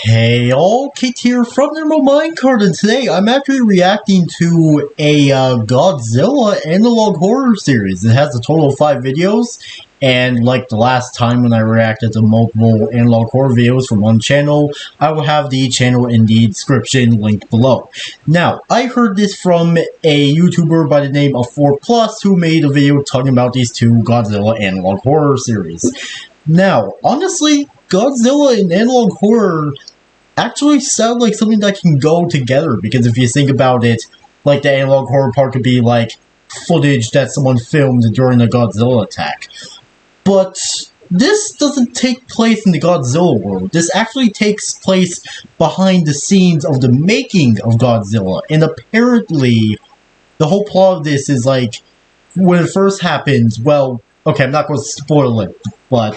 Hey all, Kate here from Normal Minecart, and today I'm actually reacting to a Godzilla analog horror series. It has a total of 5 videos, and like the last time when I reacted to multiple analog horror videos from one channel, I will have the channel in the description linked below. Now, I heard this from a YouTuber by the name of 4Plus who made a video talking about these two Godzilla analog horror series. Now, honestly, Godzilla and analog horror actually sound like something that can go together, because if you think about it, like the analog horror part could be like footage that someone filmed during a Godzilla attack. But this doesn't take place in the Godzilla world. This actually takes place behind the scenes of the making of Godzilla, and apparently the whole plot of this is like, when it first happens, well, okay, I'm not going to spoil it, but,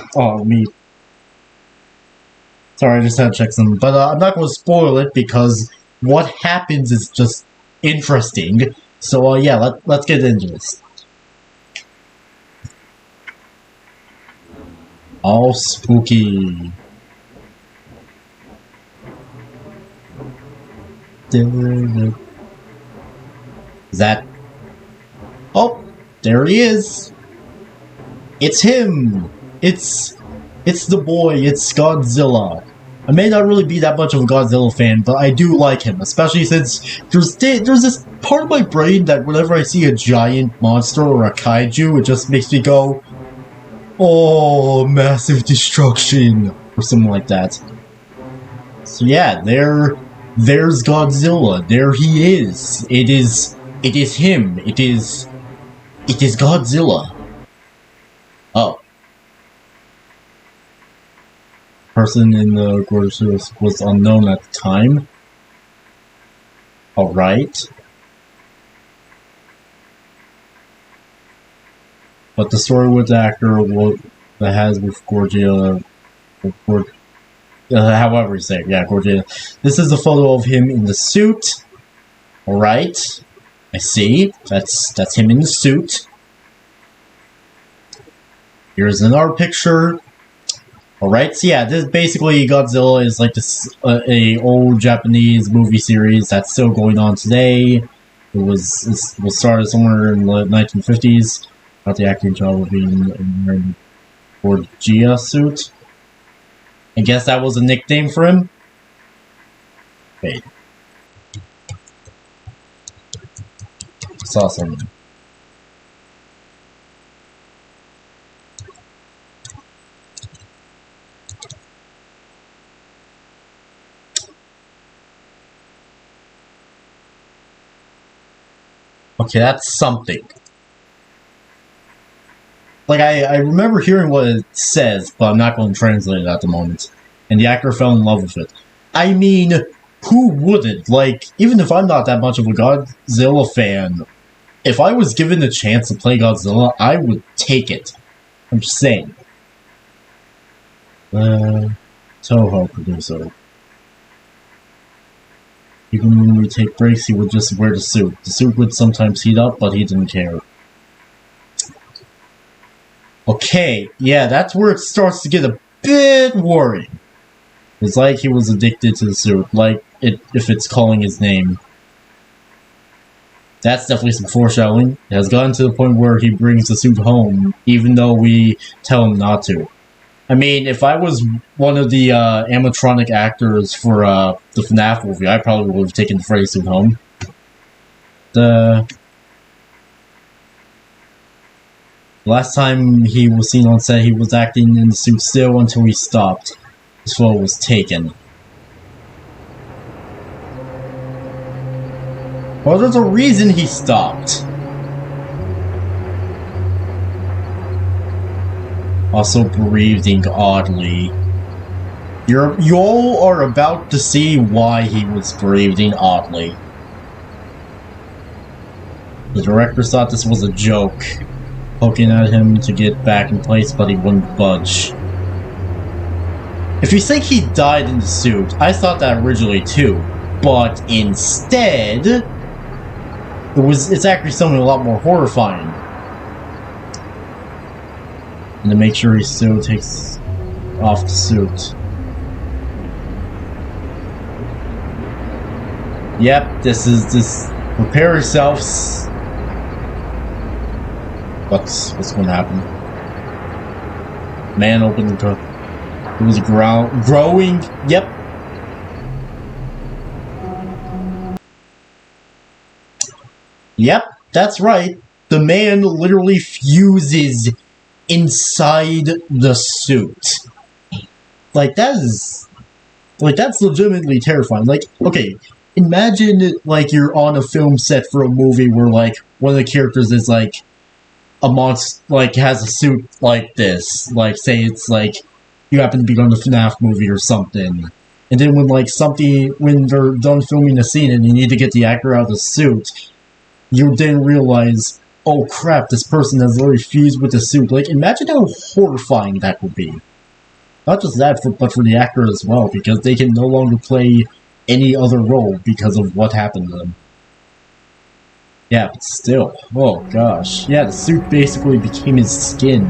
sorry, I just had to check some, but I'm not going to spoil it because what happens is just interesting. So, yeah, let's get into this. All spooky. Is that... Oh, there he is. It's him. It's the boy. It's Godzilla. I may not really be that much of a Godzilla fan, but I do like him, especially since there's this part of my brain that whenever I see a giant monster or a kaiju, it just makes me go, oh, massive destruction, or something like that. So yeah, there's Godzilla. There he is. It is him. It is Godzilla. Oh. Person in the Godzilla was unknown at the time. Alright. But the story with the actor that has with Godzilla, however you say it, yeah, Godzilla. This is a photo of him in the suit. Alright. I see. That's him in the suit. Here's another picture. Alright, so yeah, this basically Godzilla is like this a old Japanese movie series that's still going on today. It was started somewhere in the 1950s. Got the acting job of being in a Godzilla suit. I guess that was a nickname for him. Wait. Saw something. Okay, that's something. Like, I remember hearing what it says, but I'm not going to translate it at the moment. And the actor fell in love with it. I mean, who wouldn't? Like, even if I'm not that much of a Godzilla fan, if I was given the chance to play Godzilla, I would take it. I'm just saying. Toho producer. Even when we take breaks, he would just wear the suit. The suit would sometimes heat up, but he didn't care. Okay, yeah, that's where it starts to get a bit worrying. It's like he was addicted to the suit, like if it's calling his name. That's definitely some foreshadowing. It has gotten to the point where he brings the suit home, even though we tell him not to. I mean, if I was one of the animatronic actors for the FNAF movie, I probably would have taken the Freddy suit home. The last time he was seen on set, he was acting in the suit still until he stopped. His photo was taken. Well, there's a reason he stopped. Also breathing oddly. You all are about to see why he was breathing oddly. The director thought this was a joke. poking at him to get back in place, but he wouldn't budge. If you think he died in the suit, I thought that originally too, but instead, it's actually something a lot more horrifying. And to make sure he still takes off the suit. Yep, this prepare yourselves. What's gonna happen? Man opened the door. It was growing. Yep. Yep, that's right. The man literally fuses inside the suit. Like, that's legitimately terrifying. Like, okay, imagine, like, you're on a film set for a movie where, like, one of the characters is, like, a monster, like, has a suit like this. Like, say it's, like, you happen to be on the FNAF movie or something. And then when they're done filming the scene and you need to get the actor out of the suit, you then realize, oh crap, this person has already fused with the suit. Like, imagine how horrifying that would be. Not just that, but for the actor as well, because they can no longer play any other role because of what happened to them. Yeah, but still. Oh gosh. Yeah, the suit basically became his skin.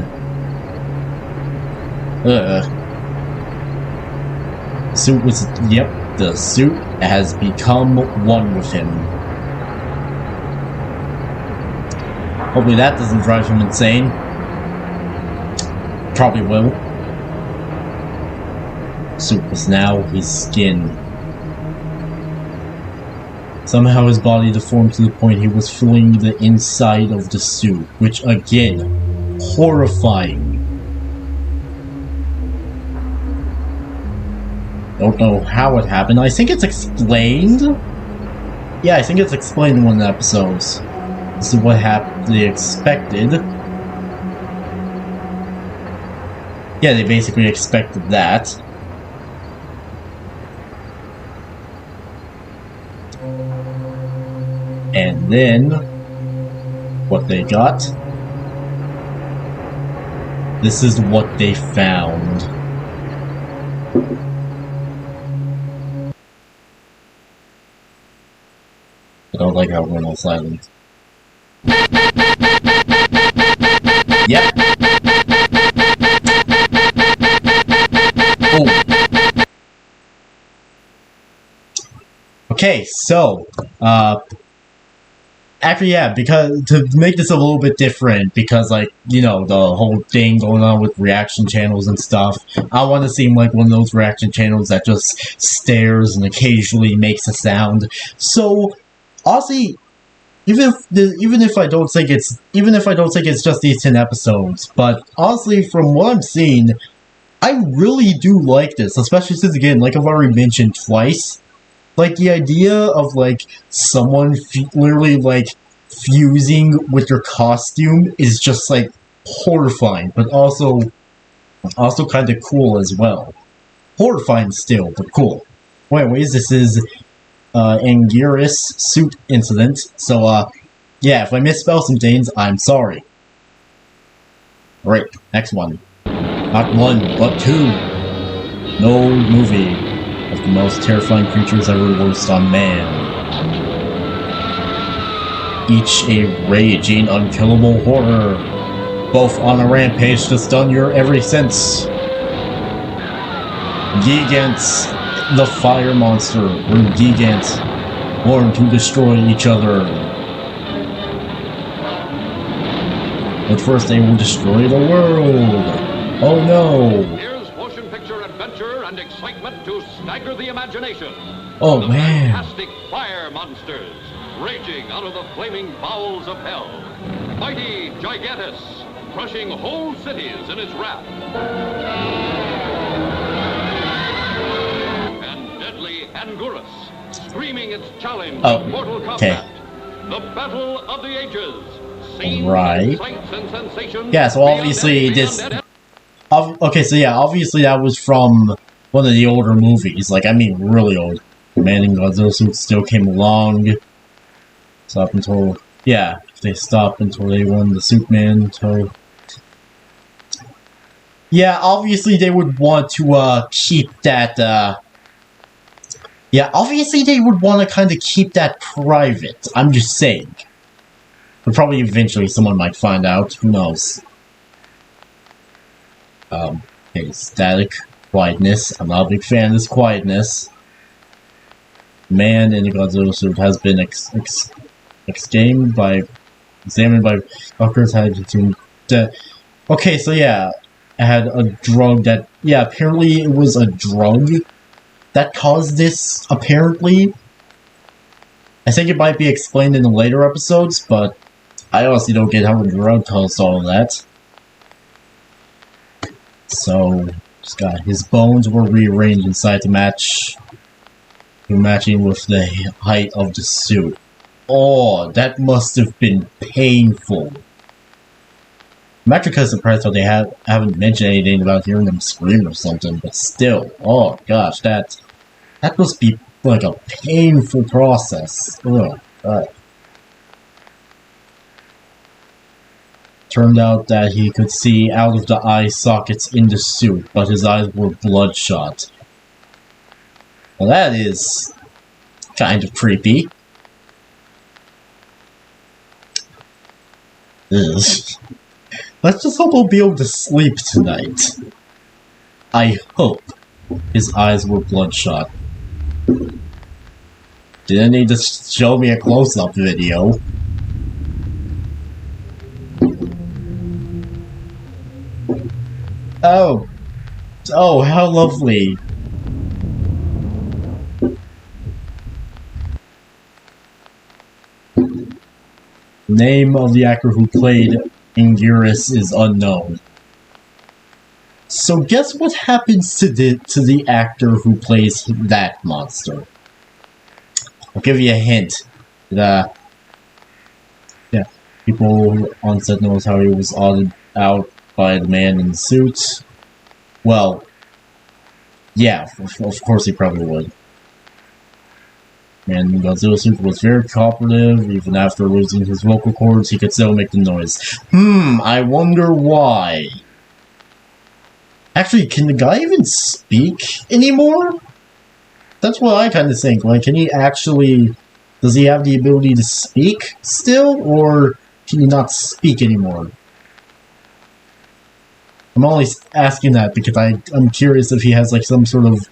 The suit has become one with him. Hopefully that doesn't drive him insane. Probably will. Suit was now his skin. Somehow his body deformed to the point he was filling the inside of the suit, which again, horrifying. Don't know how it happened. I think it's explained. Yeah, I think it's explained in one of the episodes. This is what they expected. Yeah, they basically expected that. And then, what they got? This is what they found. I don't like how it went all silent. Yep. Oh. Okay, so, actually, yeah, because to make this a little bit different, because, like, you know, the whole thing going on with reaction channels and stuff, I want to seem like one of those reaction channels that just stares and occasionally makes a sound. So, honestly, even if I don't think it's just these 10 episodes, but honestly, from what I'm seeing, I really do like this, especially since, again, like I've already mentioned twice. Like, the idea of, like, someone literally, like, fusing with your costume is just, like, horrifying, but also kind of cool as well. Horrifying still, but cool. Well, anyways, this is, Anguirus suit incident, so, yeah, if I misspell some things, I'm sorry. Alright, next one. Not one, but two. No movie of the most terrifying creatures ever released on man. Each a raging, unkillable horror, both on a rampage to stun your every sense. Gigants, the fire monster, were gigants, born to destroy each other. But first they will destroy the world. Oh no! Motion picture adventure and excitement to stagger the imagination. Oh the man! Fantastic fire monsters raging out of the flaming bowels of hell. Mighty Gigantus crushing whole cities in its wrath. And deadly Anguirus screaming its challenge of mortal combat. The battle of the ages. Right. Sights and sensations. Yeah. So obviously this. Okay, so yeah, obviously that was from one of the older movies. Like, I mean, really old. Man in Godzilla suit still came along. So up until Yeah, if they stop until they won the Superman, so... Yeah, obviously they would want to, keep that, Yeah, obviously they would want to kind of keep that private. I'm just saying. But probably eventually someone might find out. Who knows? Okay, static quietness. I'm not a big fan of this quietness. Man in the Godzilla suit has been examined by doctors. Okay, so yeah, it had a drug that, yeah, apparently it was a drug that caused this, apparently. I think it might be explained in the later episodes, but I honestly don't get how a drug caused all of that. So, his bones were rearranged inside to matching with the height of the suit. Oh, that must have been painful. I'm actually kind of surprised how they haven't mentioned anything about hearing them scream or something, but still, oh gosh, that must be like a painful process. Ugh, God. Turned out that he could see out of the eye sockets in the suit, but his eyes were bloodshot. Well, that is kind of creepy. Ugh. Let's just hope he'll be able to sleep tonight. I hope his eyes were bloodshot. Didn't need to show me a close-up video. Oh, how lovely. The name of the actor who played Anguirus is unknown. So guess what happens to the actor who plays that monster? I'll give you a hint. Yeah, people on set knows how he was audited out by the man in the suit. Well, yeah, of course he probably would. And Godzilla suit was very cooperative. Even after losing his vocal cords, he could still make the noise. I wonder why. Actually, can the guy even speak anymore? That's what I kind of think. Like, can he actually... Does he have the ability to speak still? Or can he not speak anymore? I'm only asking that because I'm curious if he has, like, some sort of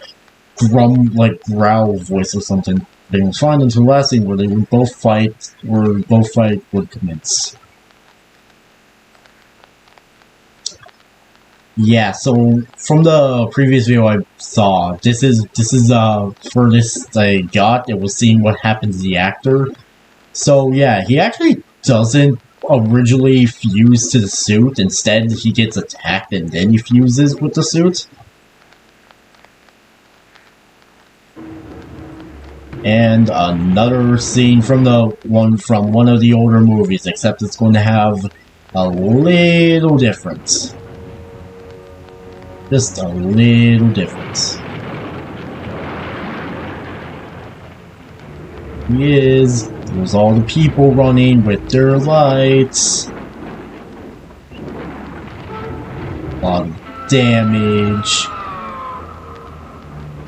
growl voice or something. They will find until the last scene where they would both fight would commence. Yeah, so from the previous video I saw, this is furthest I got. It was seeing what happened to the actor. So yeah, he actually doesn't originally fuse to the suit. Instead, he gets attacked and then he fuses with the suit. And another scene from one of the older movies, except it's going to have a little difference. Just a little difference. There's all the people running with their lights. A lot of damage.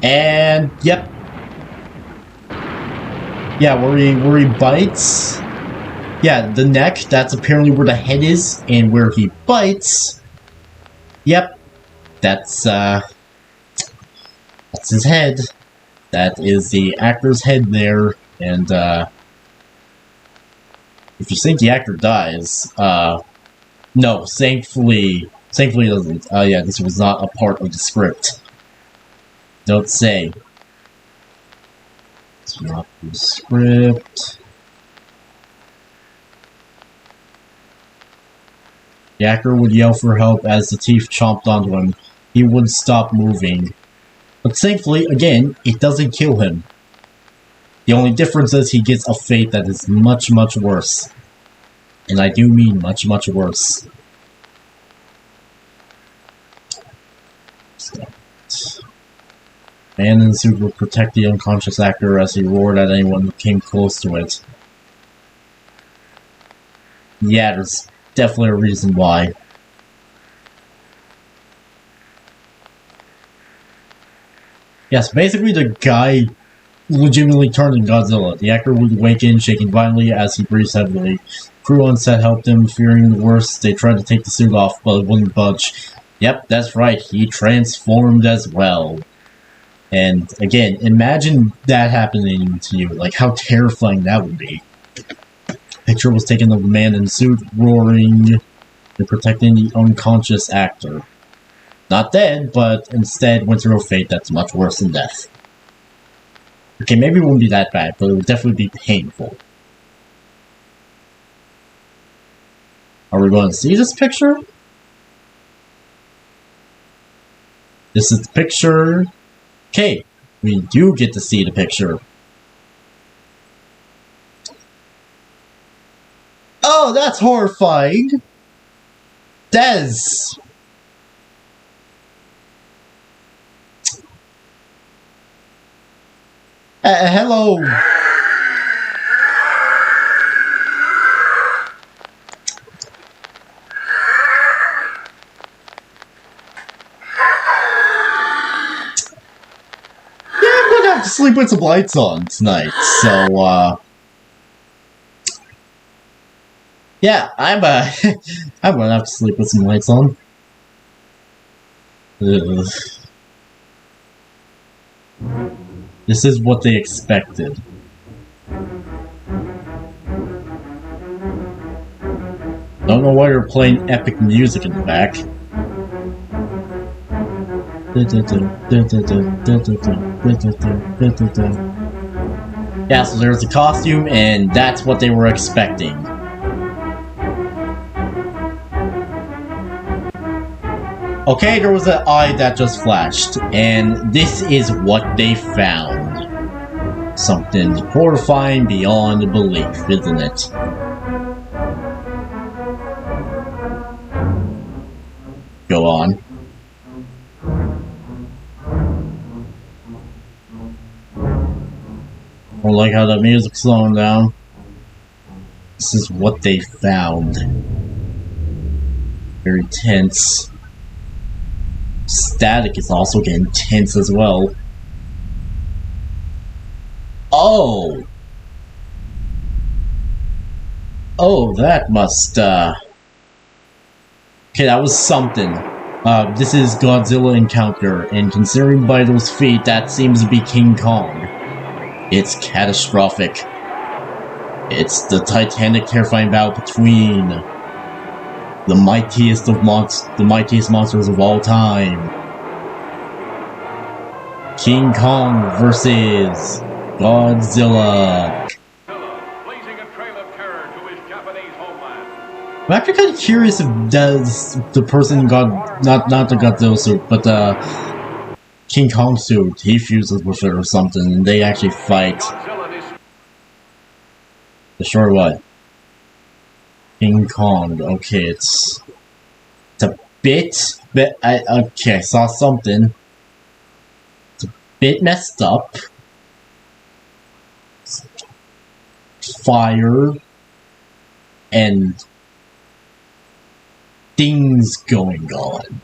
And, yep. Yeah, where he bites. Yeah, the neck, that's apparently where the head is, and where he bites. Yep. That's his head. That is the actor's head there, and, if you think the actor dies, no, thankfully it doesn't. Yeah, this was not a part of the script. Don't say. It's not the script. The actor would yell for help as the teeth chomped onto him. He would stop moving. But thankfully, again, it doesn't kill him. The only difference is he gets a fate that is much, much worse. And I do mean much, much worse. Man in the suit would protect the unconscious actor as he roared at anyone who came close to it. Yeah, there's definitely a reason why. Yes, basically the guy legitimately turned into Godzilla. The actor would awaken, shaking violently as he breathes heavily. Crew on set helped him, fearing the worst. They tried to take the suit off, but it wouldn't budge. Yep, that's right, he transformed as well. And again, imagine that happening to you. Like, how terrifying that would be. Picture was taken of a man in a suit, roaring and protecting the unconscious actor. Not dead, but instead went through a fate that's much worse than death. Okay, maybe it wouldn't be that bad, but it would definitely be painful. Are we going to see this picture? This is the picture. Okay, we do get to see the picture. Oh, that's horrifying! Des! Hello! Yeah, I'm gonna have to sleep with some lights on tonight, so, yeah, I'm gonna have to sleep with some lights on. Ugh. This is what they expected. Don't know why you're playing epic music in the back. Yeah, so there's the costume, and that's what they were expecting. Okay, there was an eye that just flashed, and this is what they found. Something horrifying beyond belief, isn't it? Go on. I like how the music's slowing down. This is what they found. Very tense. Static is also getting tense as well. Oh! Oh, that must, Okay, that was something. This is Godzilla Encounter, and considering by those feet, that seems to be King Kong. It's catastrophic. It's the titanic, terrifying battle between the mightiest monsters of all time. King Kong versus Godzilla. Blazing a trail of terror to his Japanese homeland. I'm actually kind of curious if the person got not the Godzilla suit, but the King Kong suit, he fuses with it or something, and they actually fight. The short what? King Kong. Okay, it's a bit. Okay, I saw something. It's a bit messed up. Fire and things going on.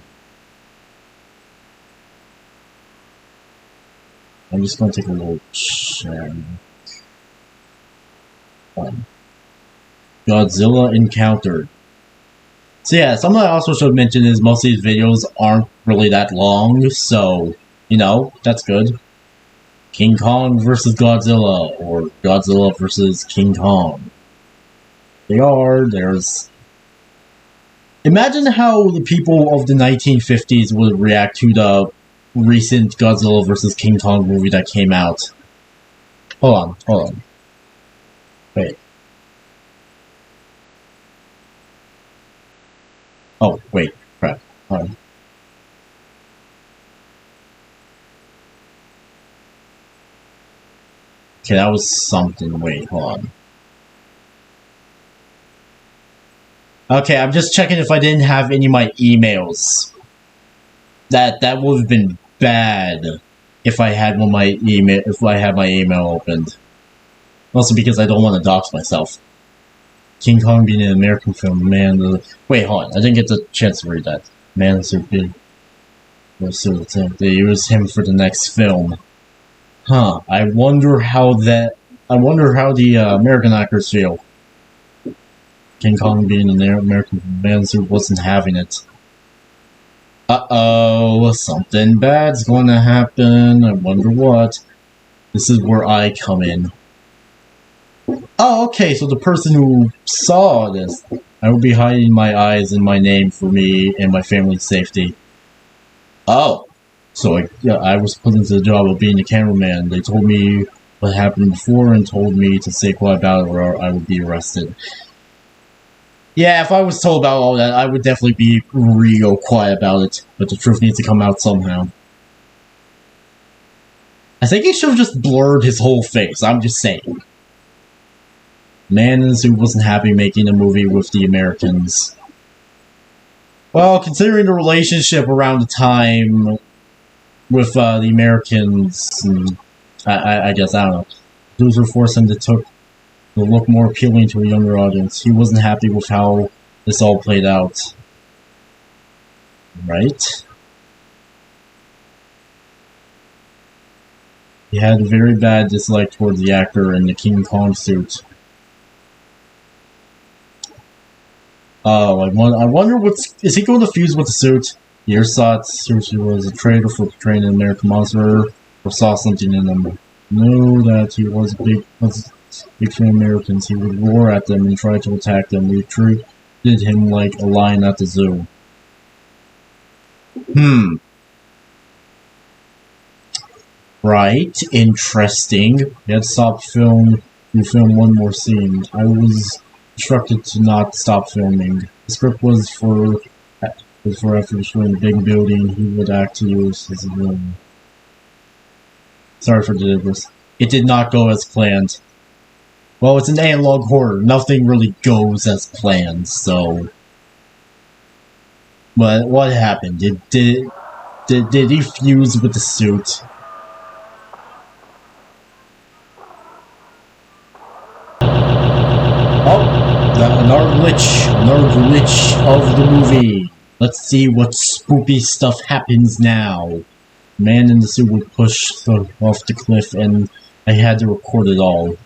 I'm just gonna take a little check. Godzilla Encounter. So yeah, something I also should mention is most of these videos aren't really that long, so, you know, that's good. King Kong versus Godzilla, or Godzilla versus King Kong. There's... Imagine how the people of the 1950s would react to the recent Godzilla vs. King Kong movie that came out. Hold on. Wait. Oh, wait. Crap. Hold on. Okay, that was something. Wait, hold on. Okay, I'm just checking if I didn't have any of my emails. That would have been bad if I had my email opened. Also because I don't want to dox myself. King Kong being an American film. Wait, hold on. I didn't get the chance to read that. Man in the suit being... They used him for the next film. Huh. I wonder how the American actors feel. King Kong being an American man in the suit wasn't having it. Uh-oh, something bad's gonna happen. I wonder what. This is where I come in. Oh, okay, so the person who saw this, I will be hiding my eyes and my name for me and my family's safety. Oh, so I was put into the job of being a cameraman. They told me what happened before and told me to stay quiet about it or I would be arrested. Yeah, if I was told about all that, I would definitely be real quiet about it. But the truth needs to come out somehow. I think he should have just blurred his whole face, I'm just saying. Man in the suit wasn't happy making a movie with the Americans. Well, considering the relationship around the time with the Americans, I guess, I don't know. Those were forced him to look more appealing to a younger audience. He wasn't happy with how this all played out. Right? He had a very bad dislike towards the actor in the King Kong suit. Oh, I wonder is he going to fuse with the suit? Years thought Sushi was a traitor for portraying an American monster, or saw something in him. Knew that he was big fan of Americans. He would roar at them and try to attack them. We treated him like a lion at the zoo. Right, interesting. We had to stop film. We filmed one more scene. I was instructed to not stop filming. The script was for after destroying the big building, he would act to use as a villain. Sorry for the difference. It did not go as planned. Well, it's an analog horror. Nothing really goes as planned, so... But what happened? Did he fuse with the suit? Another glitch of the movie. Let's see what spoopy stuff happens now. Man in the suit would push off the cliff, and I had to record it all.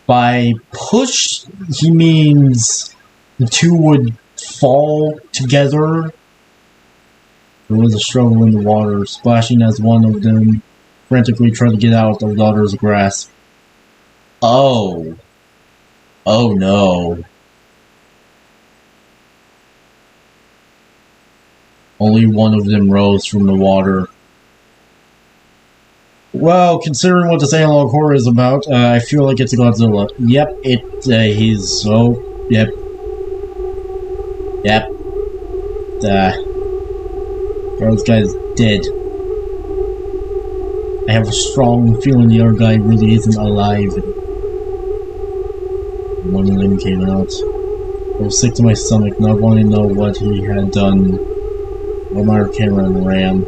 By push, he means the two would fall together. There was a struggle in the water, splashing as one of them frantically tried to get out of the other's grasp. Oh. Oh no. Only one of them rose from the water. Well, considering what this analog horror is about, I feel like it's a Godzilla. Yep, he's so... Yep. This guy's dead. I have a strong feeling the other guy really isn't alive. One of them came out. I was sick to my stomach, not wanting to know what he had done. I my camera and ran.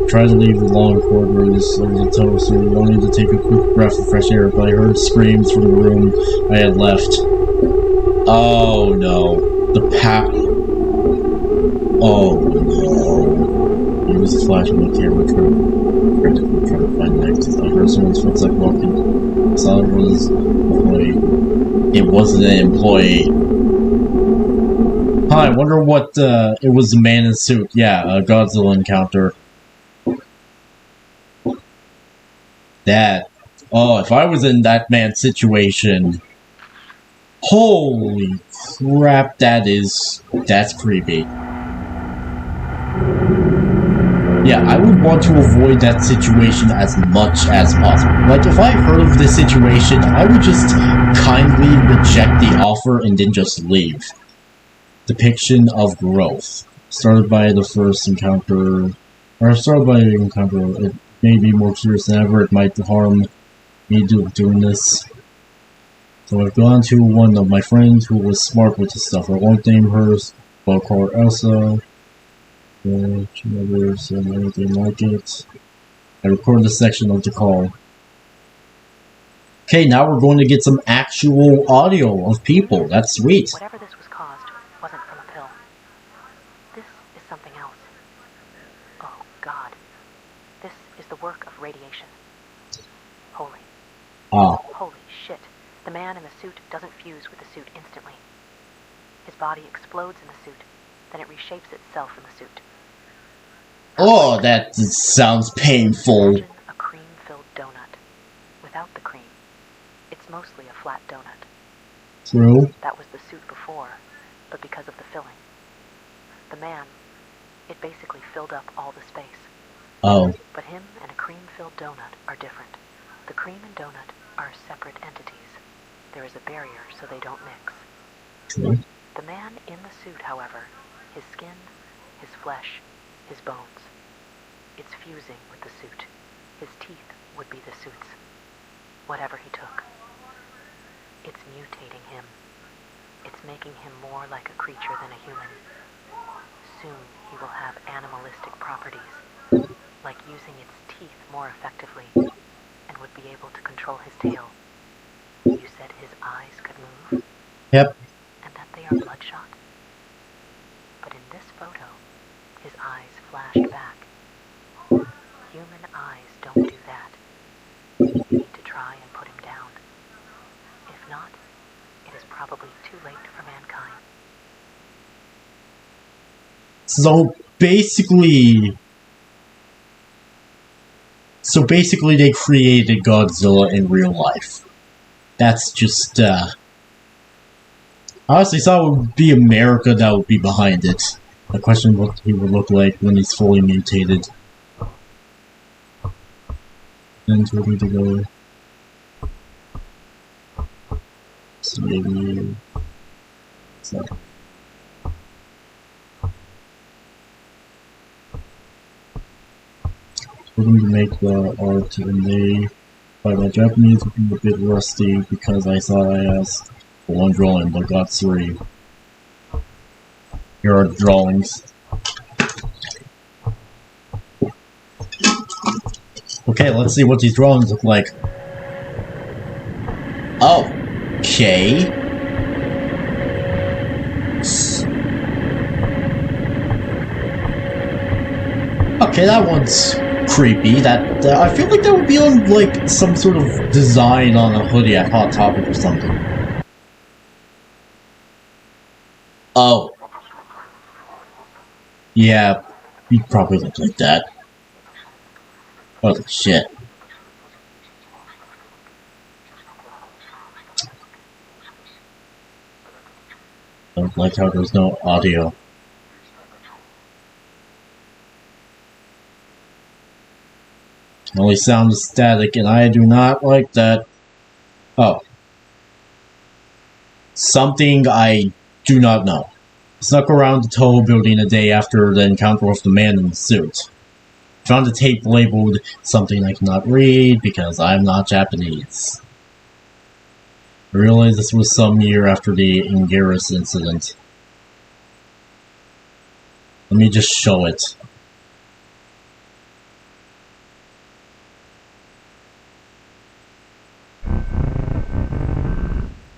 Tried to leave the long corridors of the toaster, wanting to take a quick breath of fresh air, but I heard screams from the room I had left. Oh no. The pack. Oh no. He was flashing the camera, trying to find the exit. I heard someone's footsteps walking. I saw it was an employee. It wasn't an employee. Huh, I wonder what, it was the man in the suit. Yeah, a Godzilla encounter. That. Oh, if I was in that man's situation. Holy crap, that's creepy. Yeah, I would want to avoid that situation as much as possible. Like, if I heard of this situation, I would just kindly reject the offer and then just leave. Depiction of growth. Started by the first encounter, it may be more curious than ever. It might harm me doing this. So I've gone to one of my friends who was smart with this stuff. I won't name her, but I'll call her Elsa. She never said anything like it. I recorded a section of the call. Okay, now we're going to get some actual audio of people. That's sweet. Whatever this was caused wasn't from a pill. This is something else. Oh, God. This is the work of radiation. Holy. Ah. Holy shit. The man in the suit doesn't fuse with the suit instantly. His body explodes in the suit, then it reshapes itself in the suit. Oh, that sounds painful. Imagine a cream-filled donut. Without the cream, it's mostly a flat donut. True. That was the suit before, but because of the filling. The man, it basically filled up all the space. Oh. But him and a cream-filled donut are different. The cream and donut are separate entities. There is a barrier so they don't mix. True. The man in the suit, however, his skin, his flesh, his bones. It's fusing with the suit. His teeth would be the suit's. Whatever he took. It's mutating him. It's making him more like a creature than a human. Soon he will have animalistic properties, like using its teeth more effectively, and would be able to control his tail. You said his eyes could move? Yep. And that they are bloodshot? But in this photo, his eyes flashed back. Human eyes don't do that. You need to try and put him down. If not, it is probably too late for mankind. So basically they created Godzilla in real life. That's just, honestly thought it would be America that would be behind it. I question what he would look like when he's fully mutated. And we're going to go... So maybe... So... We're going to make the art, and they... By my Japanese would be a bit rusty because I thought I asked for one drawing, but got three. Here are the drawings. Okay, let's see what these drawings look like. Oh, okay. Okay, that one's creepy. That I feel like that would be on like some sort of design on a hoodie at Hot Topic or something. Oh. Yeah, he probably looked like that. Holy shit. Don't like how there's no audio. Only sound is static, and I do not like that. Oh. Something I do not know. Snuck around the Toho building a day after the encounter with the man in the suit. Found a tape labeled something I cannot read because I'm not Japanese. I realized this was some year after the Ingaris incident. Let me just show it.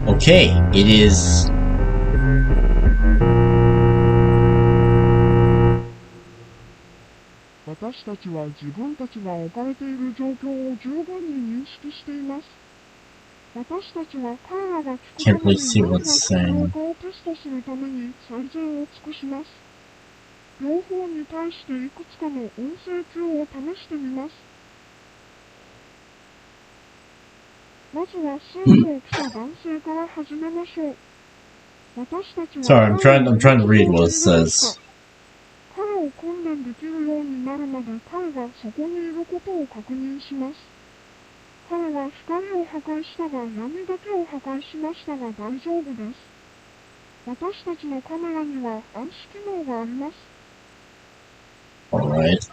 Okay, it is... Can't really see what's saying. Sorry, I'm trying to read what it says. Alright.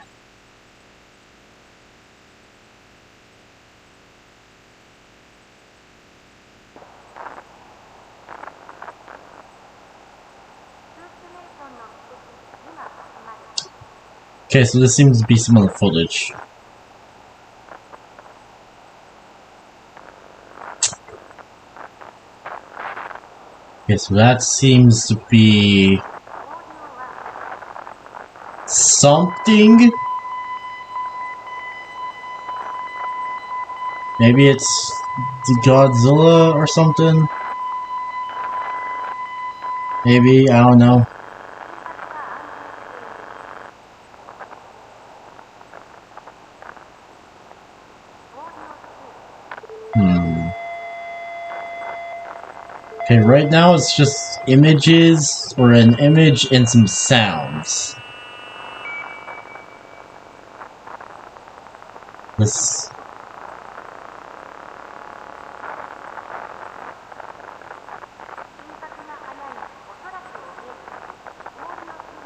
Okay, so this seems to be some other footage. Okay, so that seems to be something. Maybe it's the Godzilla or something. Maybe, I don't know. Okay, right now it's just images, or an image and some sounds. This...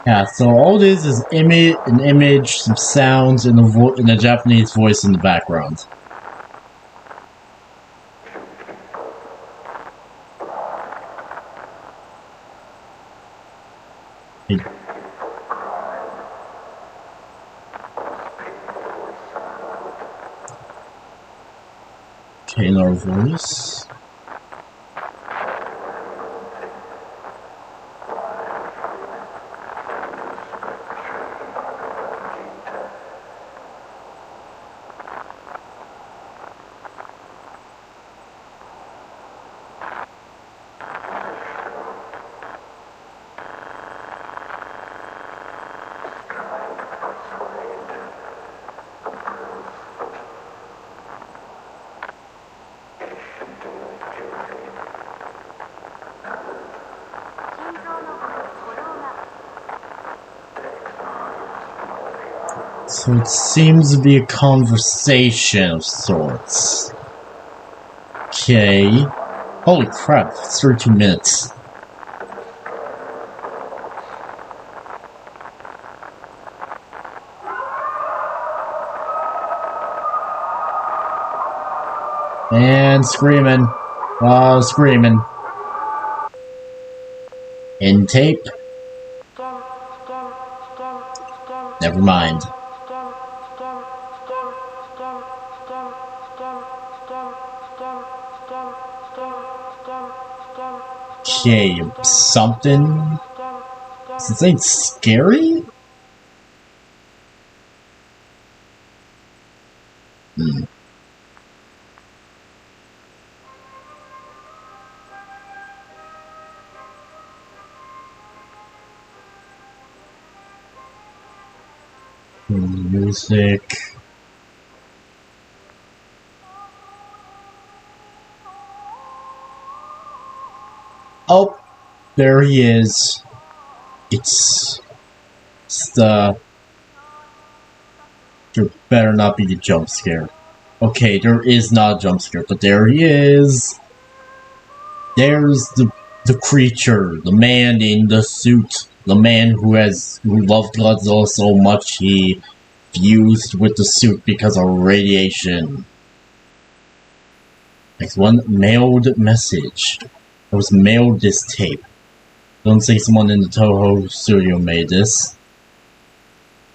Yeah, so all this is an image, some sounds, and a Japanese voice in the background. Okay, in our voice. So it seems to be a conversation of sorts. Okay. Holy crap, it's 32 minutes. And screaming. Screaming. In tape. Never mind. Okay, something? Is this thing scary? Music. Oh, there he is. It's the... There better not be the jump scare. Okay, there is not a jump scare, but there he is. There's the creature, the man in the suit, the man who loved Godzilla so much he fused with the suit because of radiation. Next one, mailed message. I was mailed this tape. Don't think someone in the Toho studio made this.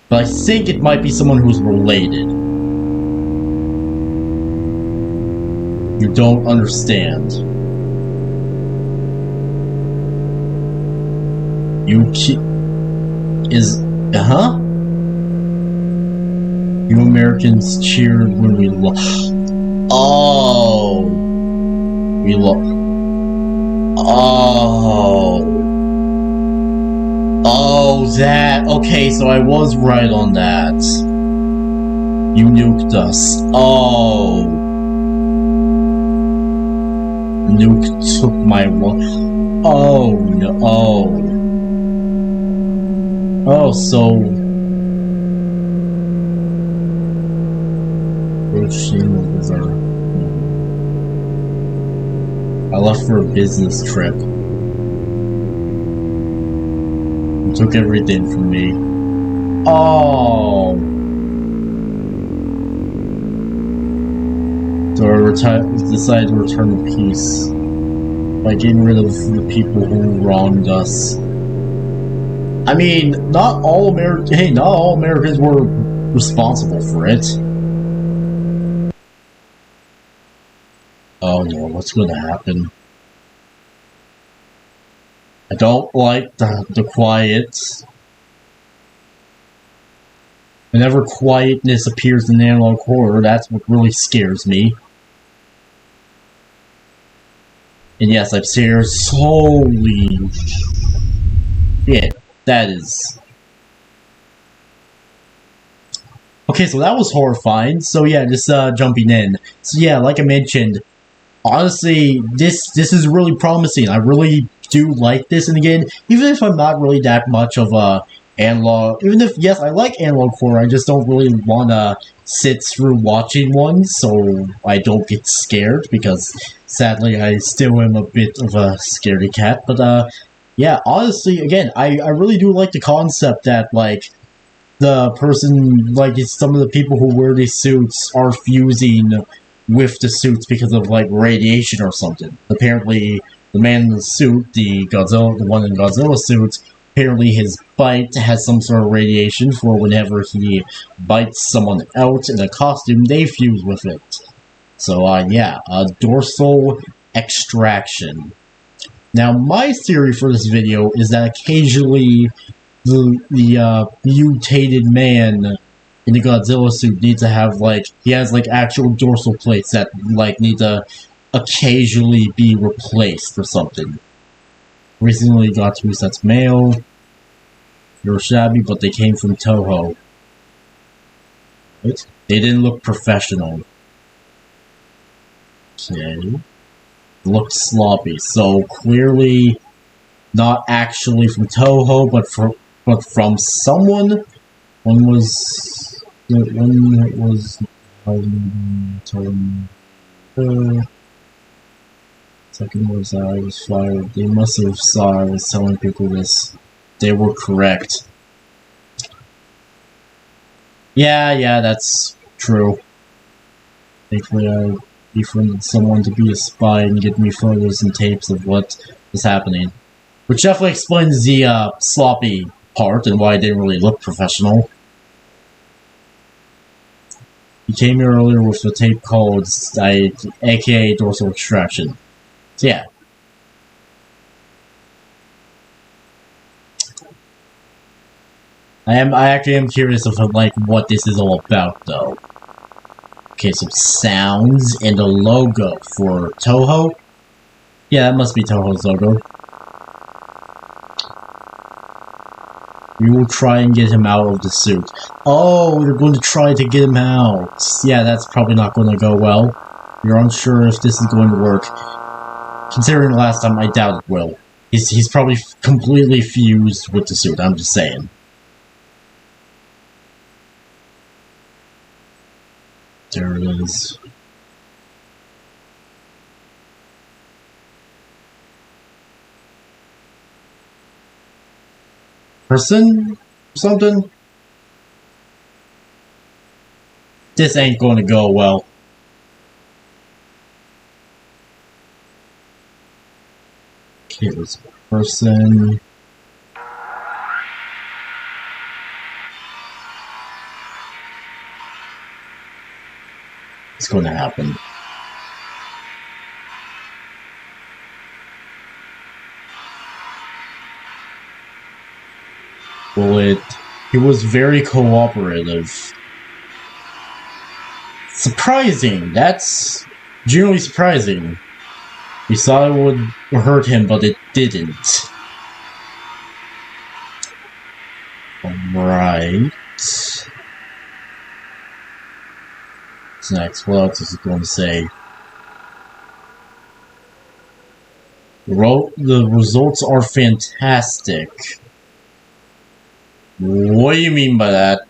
But I think it might be someone who's related. You don't understand. You Americans cheered when we lost. Oh. We lost. Oh, that. Okay, so I was right on that. You nuked us. Oh. Nuke took my one. Oh, no. Oh, so. I left for a business trip. He took everything from me. Oh! So I decided to return the peace by getting rid of the people who wronged us. I mean, not all Americans were responsible for it. Oh no, what's going to happen? I don't like the quiet. Whenever quietness appears in analog horror, that's what really scares me. And yes, I'm serious. Holy shit, that is. Okay, so that was horrifying. So yeah, just jumping in. So yeah, like I mentioned, honestly, this is really promising. I really do like this, and again, even if I'm not really that much of a analog, even if yes, I like analog horror, I just don't really want to sit through watching one, so I don't get scared because sadly I still am a bit of a scaredy cat. But yeah, honestly, again, I really do like the concept that like the person, like some of the people who wear these suits are fusing with the suits because of like radiation or something. Apparently, the man in the suit, the one in Godzilla suit, apparently his bite has some sort of radiation for whenever he bites someone out in a costume, they fuse with it. So yeah, dorsal extraction. Now, my theory for this video is that occasionally the mutated man in the Godzilla suit needs to have like he has like actual dorsal plates that like need to occasionally be replaced or something. Recently got 2 sets mail. They were shabby, but they came from Toho. What? They didn't look professional. Okay. Looked sloppy, so clearly not actually from Toho, but from someone. One was second was I was fired. They must have saw I was telling people this. They were correct. Yeah, that's true. Thankfully, I befriended someone to be a spy and get me photos and tapes of what is happening. Which definitely explains the sloppy part and why it didn't really look professional. He came here earlier with a tape called aka dorsal extraction. So yeah. I actually am curious of like what this is all about though. Okay, some sounds and a logo for Toho. Yeah, that must be Toho's logo. We will try and get him out of the suit. Oh, you're going to try to get him out. Yeah, that's probably not going to go well. You're unsure if this is going to work. Considering last time, I doubt it will. He's probably completely fused with the suit, I'm just saying. There it is. Person? Something? This ain't going to go well. Okay, there's a person. What's going to happen? Well, he was very cooperative. Surprising. That's generally surprising. We thought it would hurt him, but it didn't. Alright. What's next? What else is it going to say? The results are fantastic. What do you mean by that?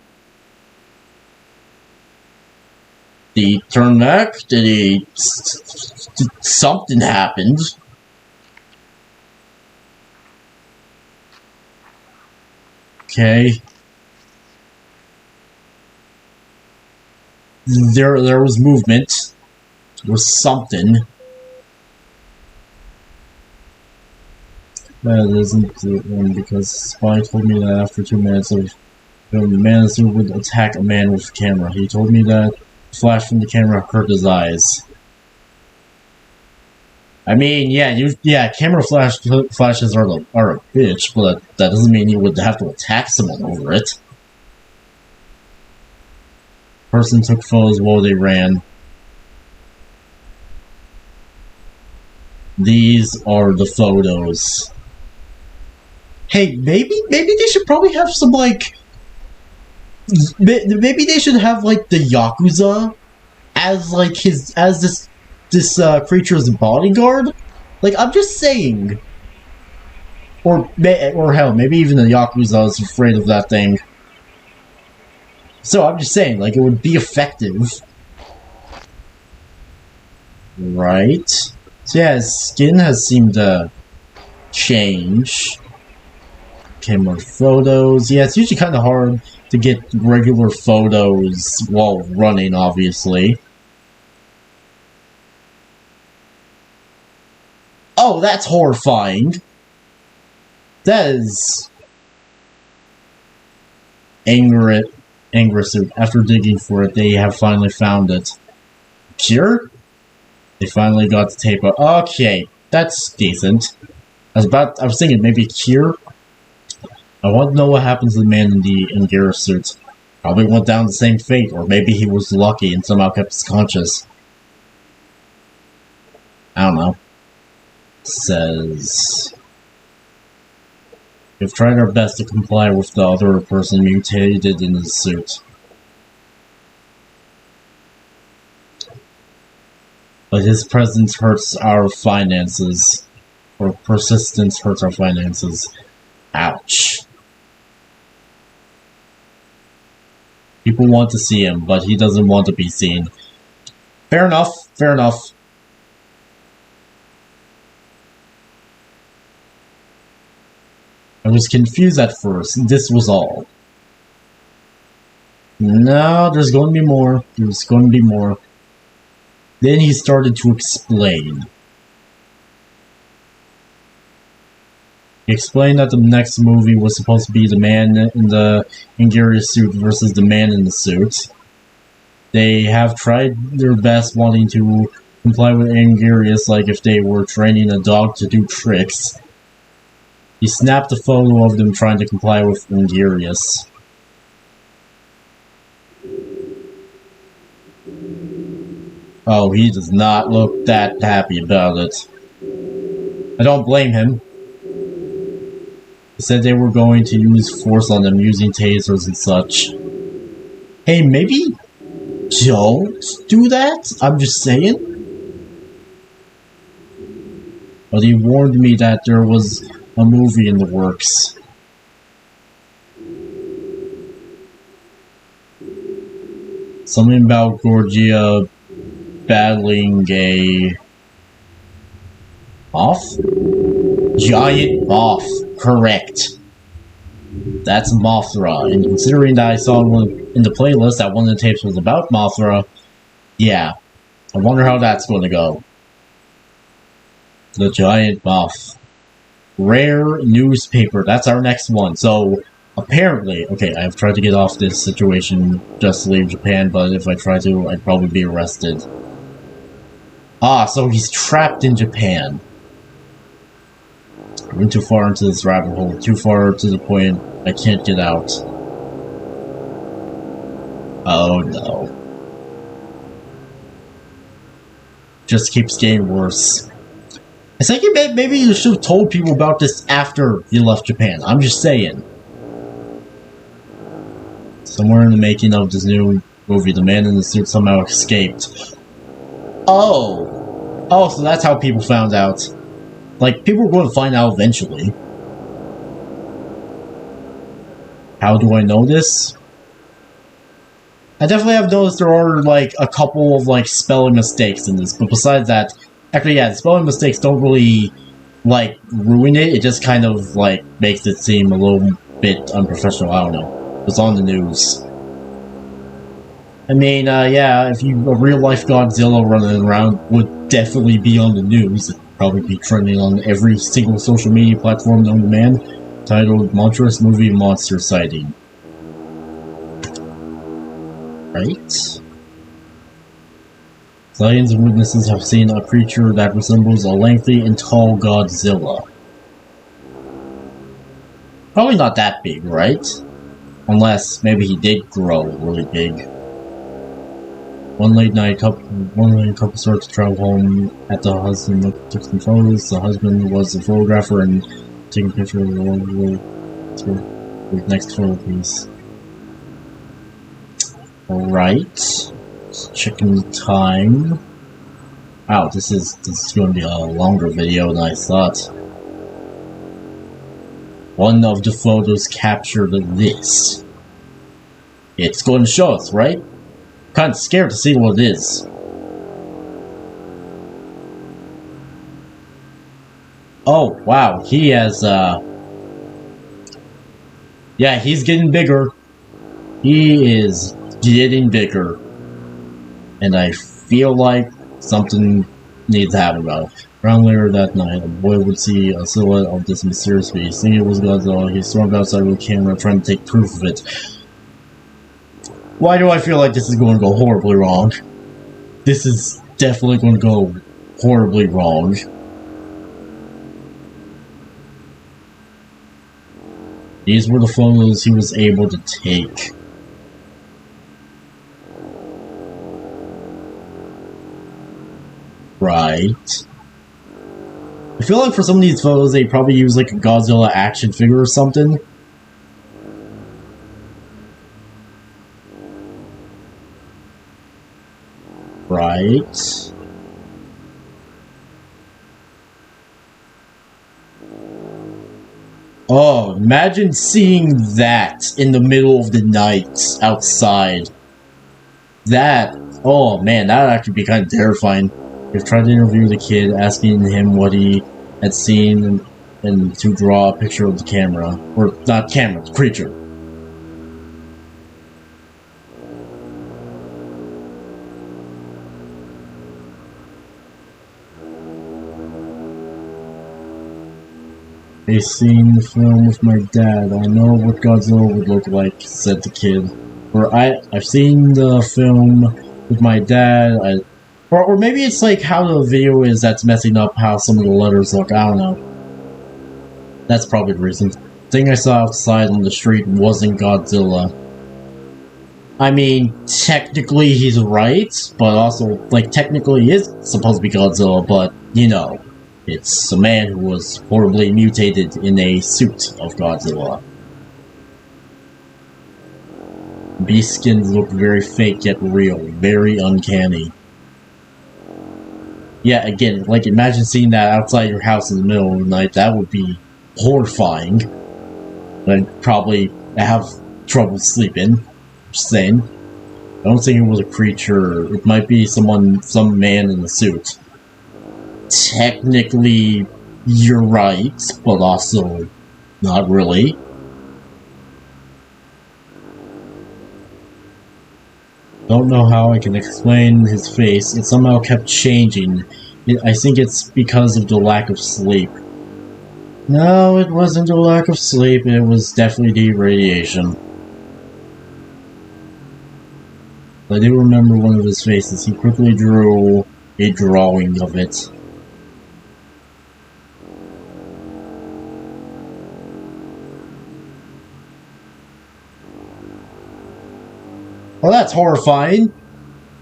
Did he turn back? Did something happened? Okay. There was movement. There was something. That isn't the one because Spy told me that after 2 minutes of the man would attack a man with a camera. He told me that the flash from the camera hurt his eyes. I mean, yeah, camera flashes are a bitch, but that doesn't mean you would have to attack someone over it. Person took photos while they ran. These are the photos. Hey, maybe they should probably have some, like... Maybe they should have, like, the Yakuza as, like, this creature's bodyguard? Like, I'm just saying. Or hell, maybe even the Yakuza is afraid of that thing. So, I'm just saying, like, it would be effective. Right? So, yeah, his skin has seemed to change. Okay, more photos. Yeah, it's usually kind of hard to get regular photos while running, obviously. Oh, that's horrifying. That is... Anger suit. After digging for it, they have finally found it. Cure? They finally got the tape out. Okay, that's decent. I was thinking maybe cure? I want to know what happens to the man in the Angara suit. Probably went down the same fate, or maybe he was lucky and somehow kept his conscious. I don't know. Says... We've tried our best to comply with the other person mutated in his suit. But his presence hurts our finances. Or persistence hurts our finances. Ouch. People want to see him, but he doesn't want to be seen. Fair enough, fair enough. I was confused at first. This was all. No, there's going to be more. There's going to be more. Then he started to explain. He explained that the next movie was supposed to be the man in the Angara suit versus the man in the suit. They have tried their best wanting to comply with Angarius like if they were training a dog to do tricks. He snapped a photo of them trying to comply with Angarius. Oh, he does not look that happy about it. I don't blame him. He said they were going to use force on them using tasers and such. Hey, maybe don't do that? I'm just saying. But he warned me that there was a movie in the works. Something about Gorgia battling a moth? Giant moth, correct. That's Mothra, and considering that I saw one in the playlist that one of the tapes was about Mothra, yeah, I wonder how that's going to go. The giant moth. Rare newspaper, that's our next one. So, apparently, okay, I've tried to get off this situation just to leave Japan, but if I try to, I'd probably be arrested. Ah, so he's trapped in Japan. I went too far into this rabbit hole, too far to the point I can't get out. Oh no. Just keeps getting worse. I think maybe you should have told people about this after you left Japan. I'm just saying. Somewhere in the making of this new movie, the man in the suit somehow escaped. Oh! Oh, so that's how people found out. Like, people were going to find out eventually. How do I know this? I definitely have noticed there are, like, a couple of, like, spelling mistakes in this, but besides that, actually, yeah, the spelling mistakes don't really, like, ruin it, it just kind of, like, makes it seem a little bit unprofessional, I don't know. It's on the news. I mean, yeah, if a real-life Godzilla running around would definitely be on the news. It'd probably be trending on every single social media platform known to man, titled Monstrous Movie Monster Sighting. Right? Sightings and witnesses have seen a creature that resembles a lengthy and tall Godzilla. Probably not that big, right? Unless maybe he did grow really big. One late night couple started to travel home at the husband took some photos. The husband was the photographer and taking a picture of the next photo piece. Alright. Checking the time. Wow, this is going to be a longer video than I thought. One of the photos captured this. It's going to show us, right? Kind of scared to see what it is. Oh, wow, he has, yeah, he's getting bigger. He is getting bigger. And I feel like something needs to happen about it. Around later that night, a boy would see a silhouette of this mysterious beast. Thinking it was Godzilla, he stormed outside with a camera trying to take proof of it. Why do I feel like this is going to go horribly wrong? This is definitely going to go horribly wrong. These were the photos he was able to take. Right. I feel like for some of these photos they probably use like a Godzilla action figure or something. Right. Oh, imagine seeing that in the middle of the night outside. That, oh man, that would actually be kind of terrifying. We've tried to interview the kid, asking him what he had seen and to draw a picture of the camera. Or, not camera, the creature. I've seen the film with my dad. I know what Godzilla would look like, said the kid. Or I've seen the film with my dad. Or maybe it's like how the video is that's messing up how some of the letters look. I don't know. That's probably the reason. The thing I saw outside on the street wasn't Godzilla. I mean, technically he's right, but also, like, technically he is supposed to be Godzilla, but, you know. It's a man who was horribly mutated in a suit of Godzilla. Beast skins look very fake yet real, very uncanny. Yeah, again, like imagine seeing that outside your house in the middle of the night, that would be horrifying. I'd probably have trouble sleeping. Just saying. I don't think it was a creature, it might be some man in a suit. Technically, you're right, but also not really. Don't know how I can explain his face. It somehow kept changing. I think it's because of the lack of sleep. No, it wasn't the lack of sleep. It was definitely the radiation. I do remember one of his faces. He quickly drew a drawing of it. Well, that's horrifying.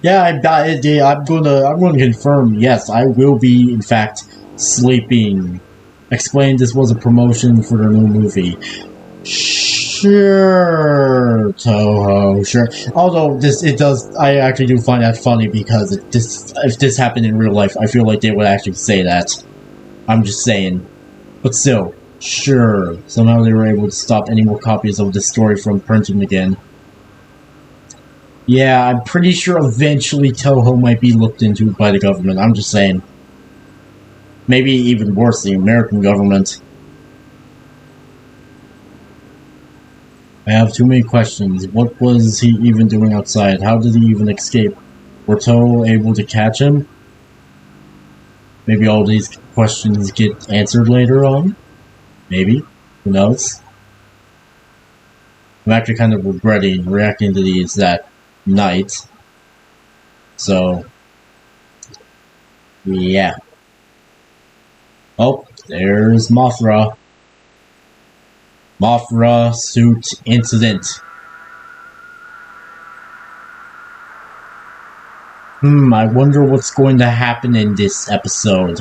Yeah, I'm gonna confirm. Yes, I will be, in fact, sleeping. Explained this was a promotion for their new movie. Sure, Toho, sure. Although I actually do find that funny because if this happened in real life, I feel like they would actually say that. I'm just saying. But still, sure. Somehow they were able to stop any more copies of this story from printing again. Yeah, I'm pretty sure eventually Toho might be looked into by the government. I'm just saying. Maybe even worse, the American government. I have too many questions. What was he even doing outside? How did he even escape? Were Toho able to catch him? Maybe all these questions get answered later on? Maybe. Who knows? I'm actually kind of regretting reacting to these that night. So, Yeah. Oh, there's Mothra. Mothra suit incident. I wonder what's going to happen in this episode.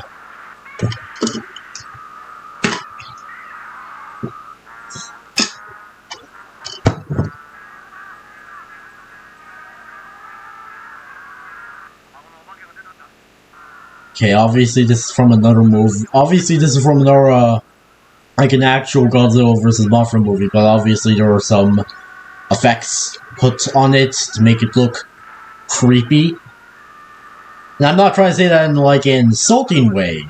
Okay, obviously this is from another movie. Obviously this is from another, like an actual Godzilla vs. Mothra movie, but obviously there are some effects put on it to make it look creepy. And I'm not trying to say that in, like, an insulting way.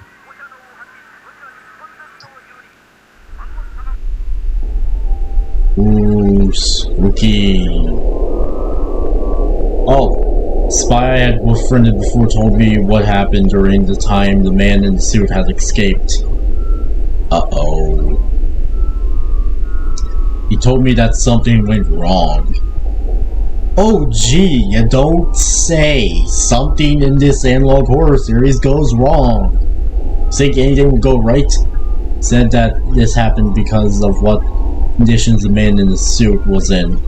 Ooh, spooky. Oh. Spy I had befriended before told me what happened during the time the man in the suit had escaped. Uh-oh. He told me that something went wrong. Oh gee, you don't say. Something in this analog horror series goes wrong. Think anything will go right? Said that this happened because of what conditions the man in the suit was in.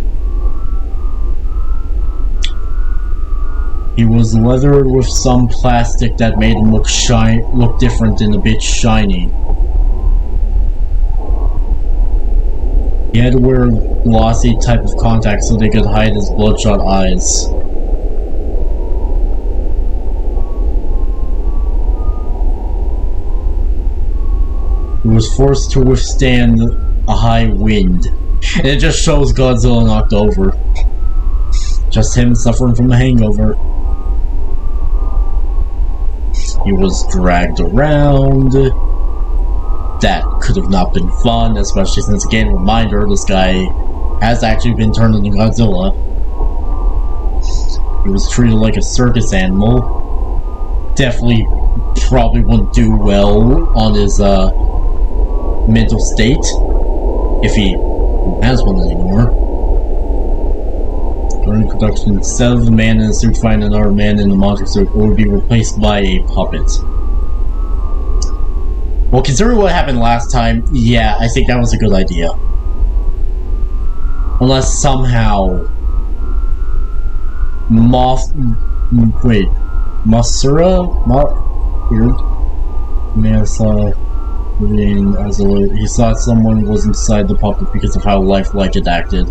He was leathered with some plastic that made him look different and a bit shiny. He had to wear a glossy type of contacts so they could hide his bloodshot eyes. He was forced to withstand a high wind. And it just shows Godzilla knocked over. Just him suffering from a hangover. He was dragged around. That could have not been fun, especially since, again, reminder, this guy has actually been turned into Godzilla. He was treated like a circus animal. Definitely probably wouldn't do well on his mental state, if he has one anymore. During production, instead of the man in the suit finding another man in the monster suit, it would be replaced by a puppet. Well, considering what happened last time, yeah, I think that was a good idea. Unless somehow Masura? Weird. Man saw he thought someone was inside the puppet because of how lifelike it acted.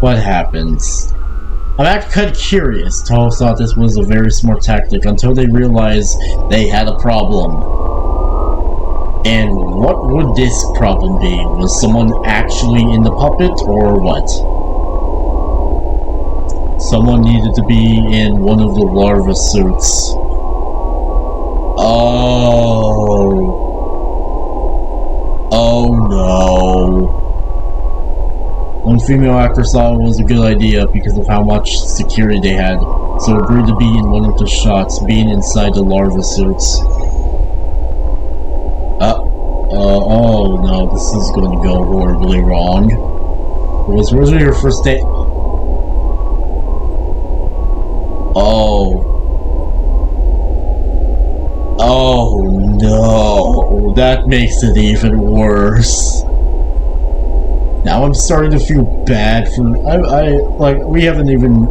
What happens? I'm actually kind of curious. Toho thought this was a very smart tactic until they realized they had a problem. And what would this problem be? Was someone actually in the puppet, or what? Someone needed to be in one of the larva suits. Oh no. One female actor saw it was a good idea because of how much security they had, so agreed to be in one of the shots, being inside the larva suits. Oh no, this is going to go horribly wrong. It was originally your first day. Oh no, that makes it even worse. Now I'm starting to feel bad for like, we haven't even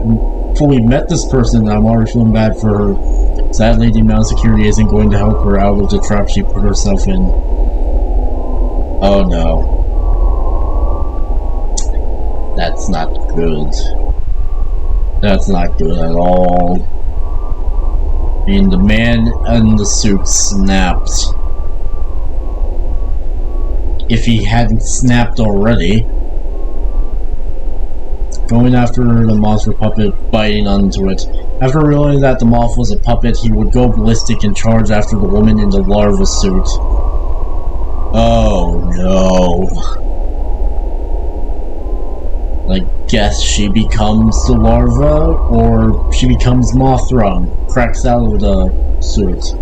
fully met this person and I'm already feeling bad for her. Sadly, the amount of security isn't going to help her out of the trap she put herself in. Oh no. That's not good. That's not good at all. I mean, the man in the suit snapped. If he hadn't snapped already. Going after the monster puppet, biting onto it. After realizing that the moth was a puppet, he would go ballistic and charge after the woman in the larva suit. Oh no. I guess she becomes the larva, or she becomes Mothra and cracks out of the suit.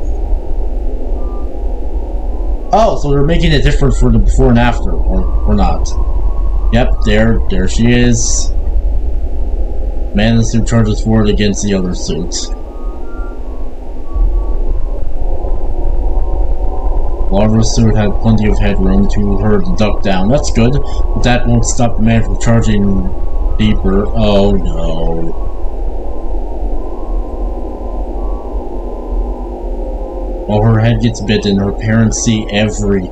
Oh, so they're making it different for the before and after, or not. Yep, there she is. Man in the suit charges forward against the other suits. Larva suit had plenty of headroom to her to duck down. That's good, but that won't stop the man from charging deeper. Oh no. While her head gets bitten, her parents see every...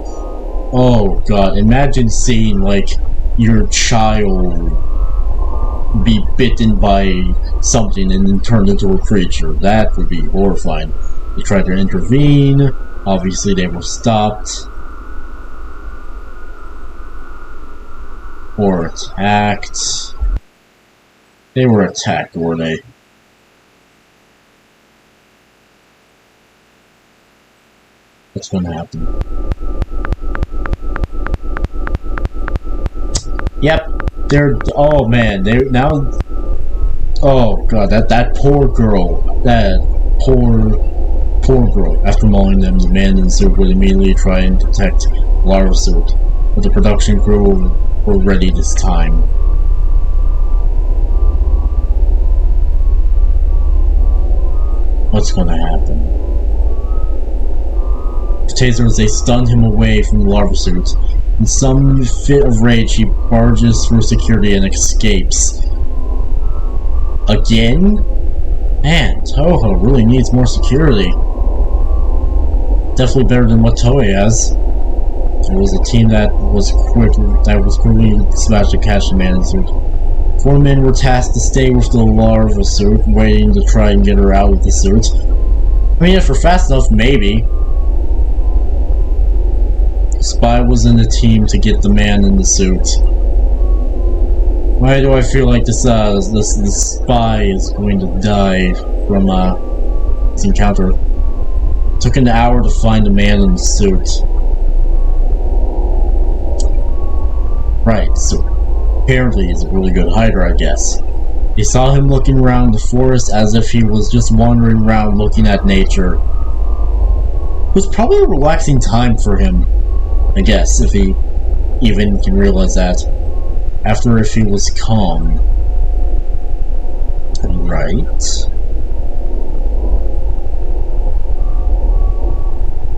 Oh god, imagine seeing, like, your child be bitten by something and then turned into a creature. That would be horrifying. They tried to intervene. Obviously they were stopped. Or attacked. They were attacked, were they? What's gonna happen? Yep, they're... Oh man, they now... Oh god, that poor girl. That poor girl. After mauling them, the man in the suit would immediately try and protect Larva suit. But the production crew were ready this time. What's gonna happen? The tasers, they stunned him away from the Larva suit. In some fit of rage, he barges through security and escapes. Again? Man, Toho really needs more security. Definitely better than what Toei has. There was a team that was quickly dispatched to catch the man in the suit. 4 men were tasked to stay with the Larva suit, waiting to try and get her out of the suit. I mean, if we're fast enough, maybe. Spy was in the team to get the man in the suit. Why do I feel like this spy is going to die from this encounter? It took an hour to find the man in the suit. Right, so apparently he's a really good hider, I guess. They saw him looking around the forest as if he was just wandering around looking at nature. It was probably a relaxing time for him, I guess, if he even can realize that. After if he was calm. Right.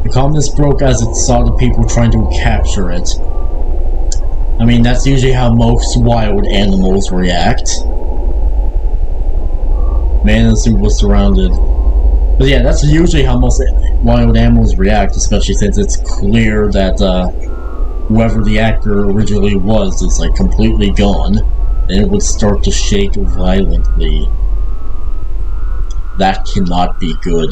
The calmness broke as it saw the people trying to capture it. I mean, that's usually how most wild animals react. Man in the suit was surrounded. But yeah, that's usually how most wild animals react, especially since it's clear that whoever the actor originally was is like completely gone, and it would start to shake violently. That cannot be good.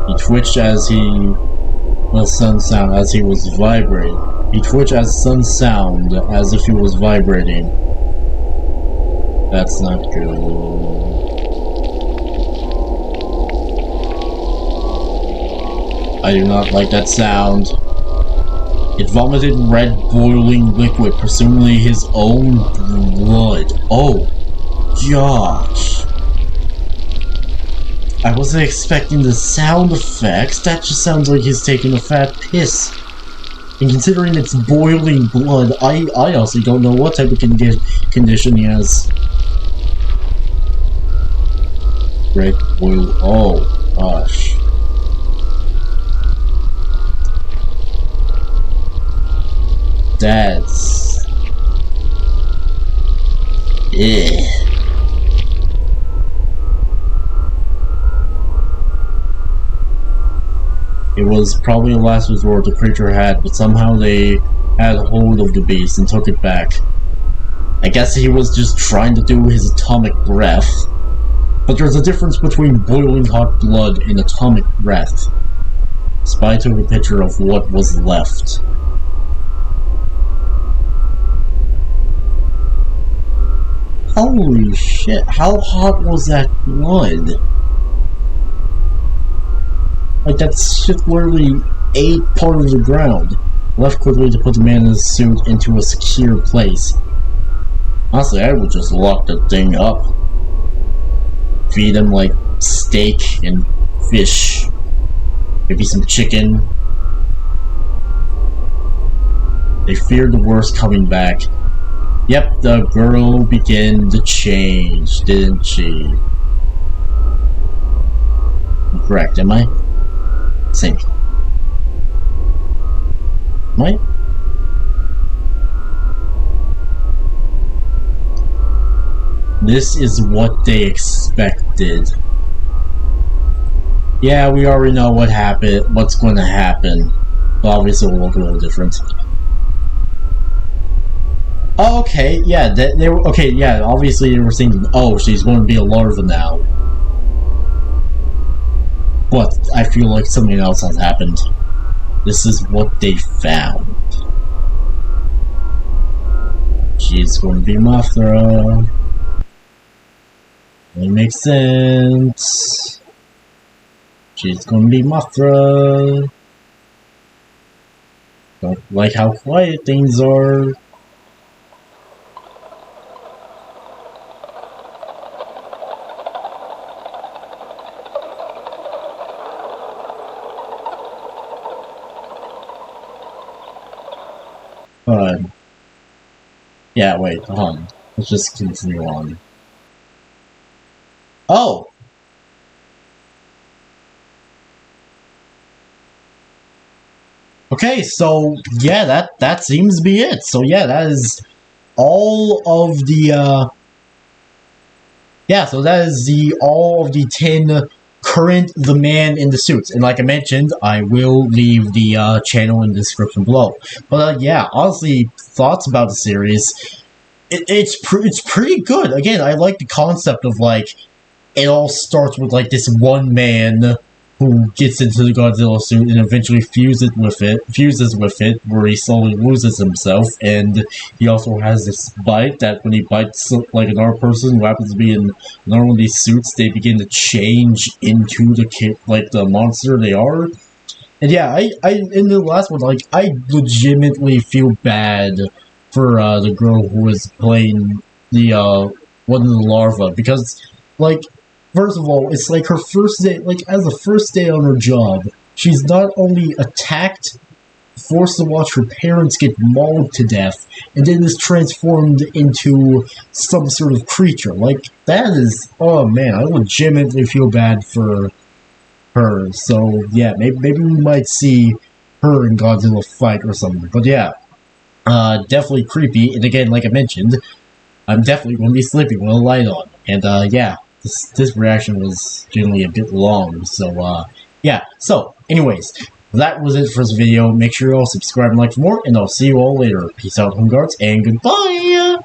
He twitched as the sun sound as he was vibrating. He twitched as sun sound as if he was vibrating. That's not good. I do not like that sound. It vomited red boiling liquid, presumably his own blood. Oh, gosh. I wasn't expecting the sound effects. That just sounds like he's taking a fat piss. And considering it's boiling blood, I honestly don't know what type of condition he has. Red boil. Oh, gosh. That's... It was probably a last resort the creature had, but somehow they had hold of the beast and took it back. I guess he was just trying to do his atomic breath. But there's a difference between boiling hot blood and atomic breath. Spy took a picture of what was left. Holy shit, how hot was that blood? Like, that shit literally ate part of the ground. Left quickly to put the man in his suit into a secure place. Honestly, I would just lock the thing up. Feed him, like, steak and fish. Maybe some chicken. They feared the worst coming back. Yep, the girl began to change, didn't she? I'm correct, am I? Think. Am I? This is what they expected. Yeah, we already know what happened, what's going to happen. But obviously, it will look a little different. Oh, okay, yeah, they were okay. Yeah, obviously they were thinking, oh, she's going to be a larva now. But I feel like something else has happened. This is what they found. She's going to be Mothra. It makes sense. She's going to be Mothra. Don't like how quiet things are. Yeah, wait, hold on. Let's just continue on. Oh! Okay, so, yeah, that seems to be it. So, yeah, that is all of the, yeah, so that is all of the 10 current The Man in the Suits. And like I mentioned, I will leave the channel in the description below. But yeah, honestly, thoughts about the series, it's pretty good. Again, I like the concept of like, it all starts with like this one man who gets into the Godzilla suit and eventually fuses with it, where he slowly loses himself, and he also has this bite that when he bites like another person who happens to be in another one of these suits, they begin to change into the monster they are. And yeah, I in the last one, like, I legitimately feel bad for the girl who was playing the one of the larvae, because like, first of all, it's like her first day, like, as the first day on her job, she's not only attacked, forced to watch her parents get mauled to death, and then is transformed into some sort of creature. Like, that is, oh man, I legitimately feel bad for her. So, yeah, maybe we might see her and Godzilla fight or something. But yeah, definitely creepy. And again, like I mentioned, I'm definitely going to be sleeping with a light on. And yeah. This reaction was generally a bit long, so, yeah. So, anyways, that was it for this video. Make sure you all subscribe and like for more, and I'll see you all later. Peace out, home guards, and goodbye!